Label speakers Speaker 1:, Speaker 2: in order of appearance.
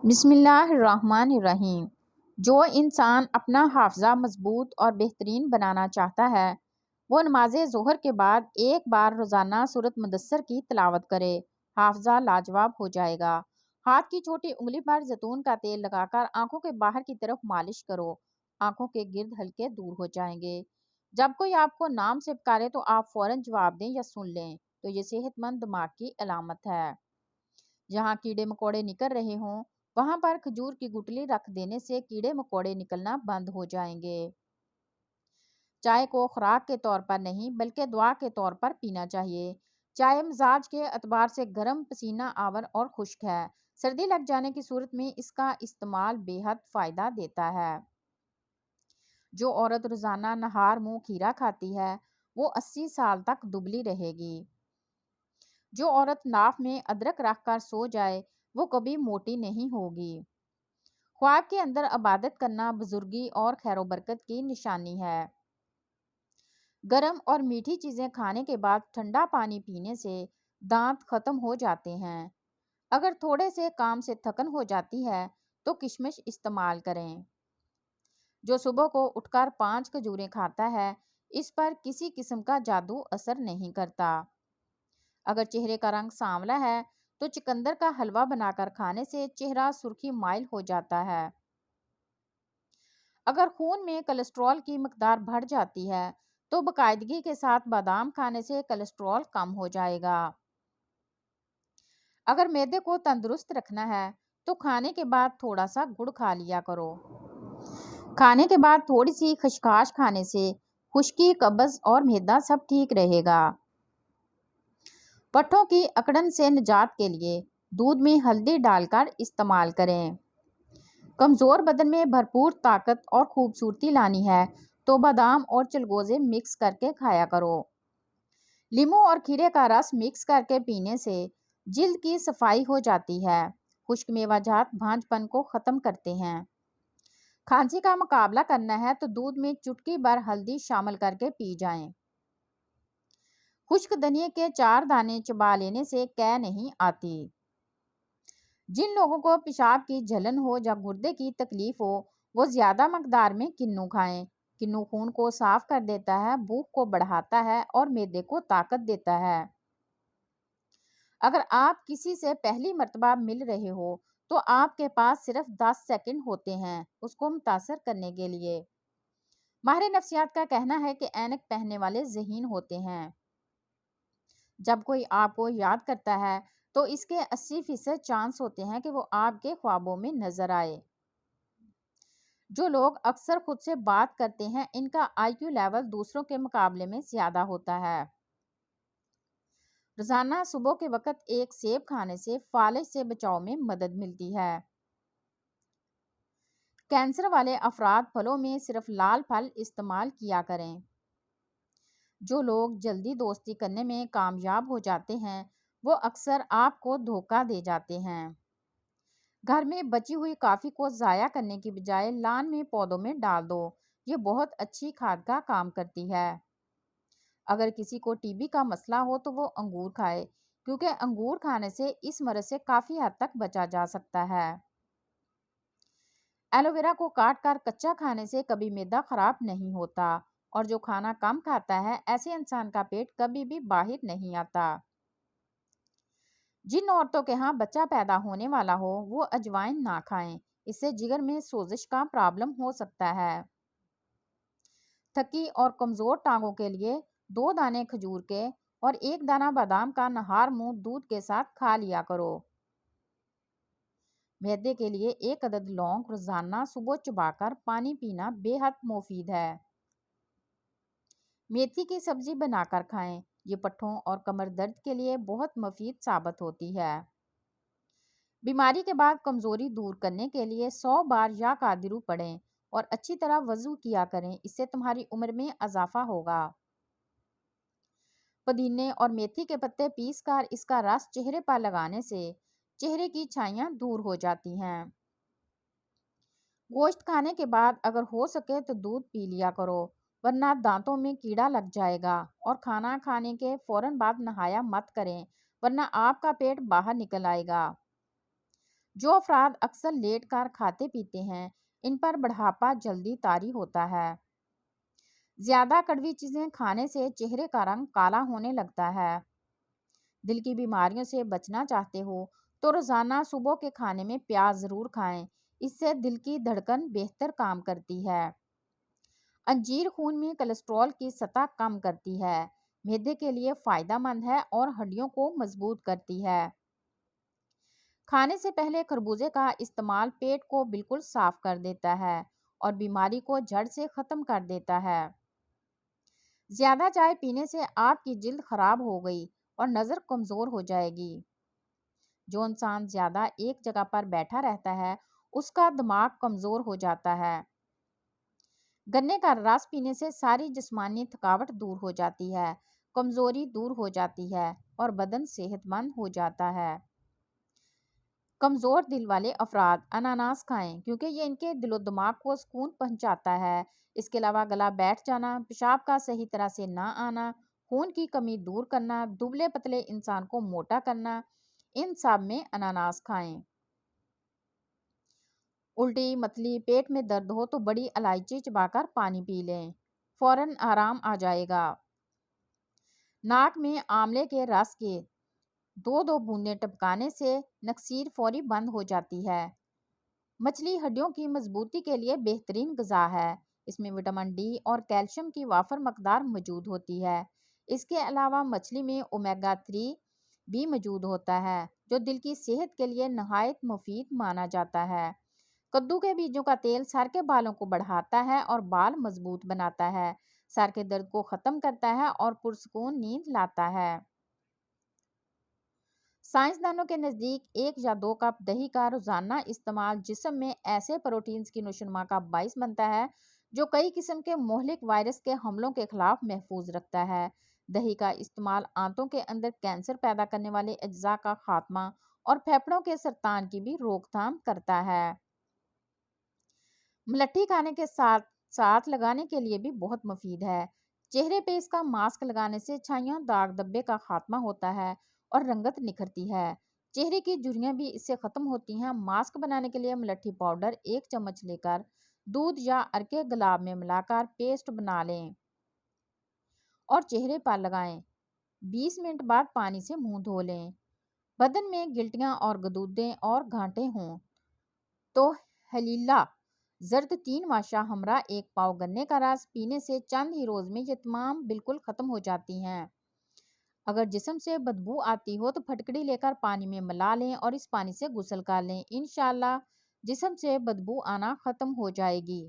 Speaker 1: بسم اللہ الرحمن الرحیم۔ جو انسان اپنا حافظہ مضبوط اور بہترین بنانا چاہتا ہے وہ نماز ظہر کے بعد ایک بار روزانہ سورۃ مدثر کی تلاوت کرے، حافظہ لاجواب ہو جائے گا۔ ہاتھ کی چھوٹی انگلی پر زیتون کا تیل لگا کر آنکھوں کے باہر کی طرف مالش کرو، آنکھوں کے گرد ہلکے دور ہو جائیں گے۔ جب کوئی آپ کو نام سے پکارے تو آپ فوراً جواب دیں یا سن لیں، تو یہ صحت مند دماغ کی علامت ہے۔ جہاں کیڑے مکوڑے نکل رہے ہوں وہاں پر کھجور کی گٹلی رکھ دینے سے کیڑے مکوڑے نکلنا بند ہو جائیں گے۔ چائے کو خوراک کے طور پر نہیں بلکہ دعا کے طور پر پینا چاہیے۔ چائے مزاج کے اعتبار سے گرم، پسینہ آور اور خشک ہے۔ سردی لگ جانے کی صورت میں اس کا استعمال بے حد فائدہ دیتا ہے۔ جو عورت روزانہ نہار منہ کھیرا کھاتی ہے وہ 80 سال تک دبلی رہے گی۔ جو عورت ناف میں ادرک رکھ کر سو جائے وہ کبھی موٹی نہیں ہوگی۔ خواب کے اندر عبادت کرنا بزرگی اور خیر و برکت کی نشانی ہے۔ گرم اور میٹھی چیزیں کھانے کے بعد ٹھنڈا پانی پینے سے دانت ختم ہو جاتے ہیں۔ اگر تھوڑے سے کام سے تھکن ہو جاتی ہے تو کشمش استعمال کریں۔ جو صبح کو اٹھ کر 5 کھجوریں کھاتا ہے اس پر کسی قسم کا جادو اثر نہیں کرتا۔ اگر چہرے کا رنگ سانولا ہے تو چقندر کا حلوہ بنا کر کھانے سے چہرہ سرخی مائل ہو جاتا ہے۔ اگر خون میں کولیسٹرول کی مقدار بڑھ جاتی ہے تو باقاعدگی کے ساتھ بادام کھانے سے کولیسٹرول کم ہو جائے گا۔ اگر معدے کو تندرست رکھنا ہے تو کھانے کے بعد تھوڑا سا گڑ کھا لیا کرو۔ کھانے کے بعد تھوڑی سی خشخاش کھانے سے خشکی، قبض اور معدہ سب ٹھیک رہے گا۔ پٹھوں کی اکڑن سے نجات کے لیے دودھ میں ہلدی ڈال کر استعمال کریں۔ کمزور بدن میں بھرپور طاقت اور خوبصورتی لانی ہے تو بادام اور چلگوزے مکس کر کے کھایا کرو۔ لیموں اور کھیرے کا رس مکس کر کے پینے سے جلد کی صفائی ہو جاتی ہے۔ خشک میوہ جات بھانج پن کو ختم کرتے ہیں۔ کھانسی کا مقابلہ کرنا ہے تو دودھ میں چٹکی بھر ہلدی شامل کر کے پی جائیں۔ خشک دھنیے کے 4 دانے چبا لینے سے قے نہیں آتی۔ جن لوگوں کو پیشاب کی جلن ہو یا گردے کی تکلیف ہو وہ زیادہ مقدار میں کنو کھائیں۔ کنو خون کو صاف کر دیتا ہے، بھوک کو بڑھاتا ہے اور معدے کو طاقت دیتا ہے۔ اگر آپ کسی سے پہلی مرتبہ مل رہے ہو تو آپ کے پاس صرف 10 سیکنڈ ہوتے ہیں اس کو متاثر کرنے کے لیے۔ ماہر نفسیات کا کہنا ہے کہ اینک پہننے والے ذہین ہوتے ہیں۔ جب کوئی آپ کو یاد کرتا ہے تو اس کے 80% چانس ہوتے ہیں کہ وہ آپ کے خوابوں میں نظر آئے۔ جو لوگ اکثر خود سے بات کرتے ہیں ان کا آئی کیو لیول دوسروں کے مقابلے میں زیادہ ہوتا ہے۔ روزانہ صبح کے وقت ایک سیب کھانے سے فالج سے بچاؤ میں مدد ملتی ہے۔ کینسر والے افراد پھلوں میں صرف لال پھل استعمال کیا کریں۔ جو لوگ جلدی دوستی کرنے میں کامیاب ہو جاتے ہیں وہ اکثر آپ کو دھوکہ دے جاتے ہیں۔ گھر میں بچی ہوئی کافی کو ضائع کرنے کی بجائے لان میں پودوں میں ڈال دو، یہ بہت اچھی کھاد کا کام کرتی ہے۔ اگر کسی کو ٹی بی کا مسئلہ ہو تو وہ انگور کھائے کیونکہ انگور کھانے سے اس مرض سے کافی حد تک بچا جا سکتا ہے۔ ایلو ویرا کو کاٹ کر کچا کھانے سے کبھی معدہ خراب نہیں ہوتا اور جو کھانا کم کھاتا ہے ایسے انسان کا پیٹ کبھی بھی باہر نہیں آتا۔ جن عورتوں کے ہاں بچہ پیدا ہونے والا ہو وہ اجوائن نہ کھائیں، اس سے جگر میں سوزش کا پرابلم ہو سکتا ہے۔ تھکی اور کمزور ٹانگوں کے لیے 2 دانے کھجور کے اور 1 دانہ بادام کا نہار منہ دودھ کے ساتھ کھا لیا کرو۔ معدے کے لیے 1 عدد لونگ روزانہ صبح چبا کر پانی پینا بے حد مفید ہے۔ میتھی کی سبزی بنا کر کھائیں، یہ پٹھوں اور کمر درد کے لیے بہت مفید ثابت ہوتی ہے۔ بیماری کے بعد کمزوری دور کرنے کے لیے 100 بار یا قادرو پڑھیں اور اچھی طرح وضو کیا کریں، اس سے تمہاری عمر میں اضافہ ہوگا۔ پودینے اور میتھی کے پتے پیس کر اس کا رس چہرے پر لگانے سے چہرے کی چھائیاں دور ہو جاتی ہیں۔ گوشت کھانے کے بعد اگر ہو سکے تو دودھ پی لیا کرو ورنہ دانتوں میں کیڑا لگ جائے گا، اور کھانا کھانے کے فوراً بعد نہایا مت کریں ورنہ آپ کا پیٹ باہر نکل آئے گا۔ جو افراد اکثر لیٹ کر کھاتے پیتے ہیں ان پر بڑھاپا جلدی طاری ہوتا ہے۔ زیادہ کڑوی چیزیں کھانے سے چہرے کا رنگ کالا ہونے لگتا ہے۔ دل کی بیماریوں سے بچنا چاہتے ہو تو روزانہ صبح کے کھانے میں پیاز ضرور کھائیں، اس سے دل کی دھڑکن بہتر کام کرتی ہے۔ انجیر خون میں کولیسٹرول کی سطح کم کرتی ہے، معدے کے لیے فائدہ مند ہے اور ہڈیوں کو مضبوط کرتی ہے۔ کھانے سے پہلے خربوزے کا استعمال پیٹ کو بالکل صاف کر دیتا ہے اور بیماری کو جڑ سے ختم کر دیتا ہے۔ زیادہ چائے پینے سے آپ کی جلد خراب ہو گئی اور نظر کمزور ہو جائے گی۔ جو انسان زیادہ ایک جگہ پر بیٹھا رہتا ہے اس کا دماغ کمزور ہو جاتا ہے۔ گنے کا رس پینے سے ساری جسمانی تھکاوٹ دور ہو جاتی ہے، کمزوری دور ہو جاتی ہے اور بدن صحت مند ہو جاتا ہے۔ کمزور دل والے افراد اناناس کھائیں کیونکہ یہ ان کے دل و دماغ کو سکون پہنچاتا ہے۔ اس کے علاوہ گلا بیٹھ جانا، پیشاب کا صحیح طرح سے نہ آنا، خون کی کمی دور کرنا، دبلے پتلے انسان کو موٹا کرنا، ان سب میں اناناس کھائیں۔ الٹی متلی پیٹ میں درد ہو تو بڑی الائچی چبا کر پانی پی لیں، فوراً آرام آ جائے گا۔ ناک میں آملے کے رس کے 2 بوندیں ٹپکانے سے نکسیر فوری بند ہو جاتی ہے۔ مچھلی ہڈیوں کی مضبوطی کے لیے بہترین غذا ہے، اس میں وٹامن ڈی اور کیلشیم کی وافر مقدار موجود ہوتی ہے۔ اس کے علاوہ مچھلی میں اومیگا 3 بھی موجود ہوتا ہے جو دل کی صحت کے لیے نہایت مفید مانا جاتا ہے۔ کدو کے بیجوں کا تیل سر کے بالوں کو بڑھاتا ہے اور بال مضبوط بناتا ہے، سر کے درد کو ختم کرتا ہے اور پرسکون نیند لاتا ہے۔ سائنسدانوں کے نزدیک 1 یا 2 کپ دہی کا روزانہ استعمال جسم میں ایسے پروٹینز کی نشوونما کا باعث بنتا ہے جو کئی قسم کے مہلک وائرس کے حملوں کے خلاف محفوظ رکھتا ہے۔ دہی کا استعمال آنتوں کے اندر کینسر پیدا کرنے والے اجزاء کا خاتمہ اور پھیپھڑوں کے سرطان کی بھی روک تھام کرتا ہے۔ ملٹھی کھانے کے ساتھ ساتھ لگانے کے لیے بھی بہت مفید ہے۔ چہرے پہ اس کا ماسک لگانے سے چھائیوں داغ دھبے کا خاتمہ ہوتا ہے اور رنگت نکھرتی ہے۔ چہرے کی جھریاں بھی اس سے ختم ہوتی ہیں۔ ماسک بنانے کے لیے ملٹھی پاؤڈر 1 چمچ لے کر دودھ یا ارکے گلاب میں ملا کر پیسٹ بنا لیں اور چہرے پر لگائیں۔ 20 منٹ بعد پانی سے منہ دھو لیں۔ بدن میں گلٹیاں اور گدودیں اور گھانٹے ہوں تو ہلیلا زرد 3 ماشا ہمراہ 1 پاؤ گنے کا رس پینے سے چند ہی روز میں یہ تمام بالکل ختم ہو جاتی ہیں۔ اگر جسم سے بدبو آتی ہو تو پھٹکڑی لے کر پانی میں ملا لیں اور اس پانی سے غسل کر لیں، انشاءاللہ جسم سے بدبو آنا ختم ہو جائے گی۔